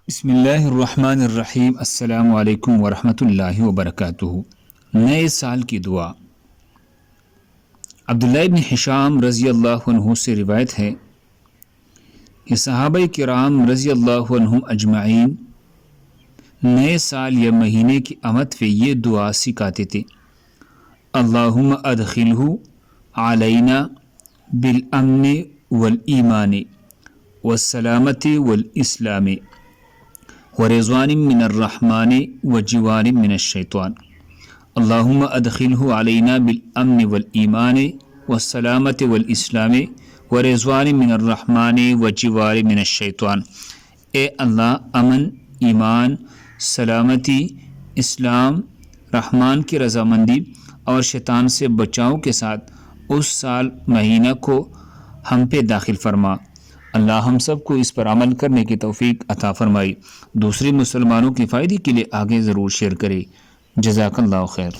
بسم اللہ الرحمن الرحیم۔ السلام علیکم ورحمۃ اللہ وبرکاتہ۔ نئے سال کی دعا۔ عبداللہ ابن حشام رضی اللہ عنہ سے روایت ہے کہ صحابہ کرام رضی اللہ عنہم اجمعین نئے سال یا مہینے کی آمد پہ یہ دعا سکھاتے تھے: اللہم ادخلہ علینا بالامن والایمان والسلامت والاسلام ورضوان من الرحمن وجوار من الشیطان۔ اللہم ادخلہ علینا بالامن والایمان والسلامت والاسلام ورضوان من الرحمن وجوار من الشیطان۔ اے اللہ، امن، ایمان، سلامتی، اسلام، رحمان کی رضامندی اور شیطان سے بچاؤ کے ساتھ اس سال مہینہ کو ہم پہ داخل فرما۔ اللہ ہم سب کو اس پر عمل کرنے کی توفیق عطا فرمائی۔ دوسرے مسلمانوں کے فائدے کے لیے آگے ضرور شیئر کرے۔ جزاک اللہ خیر۔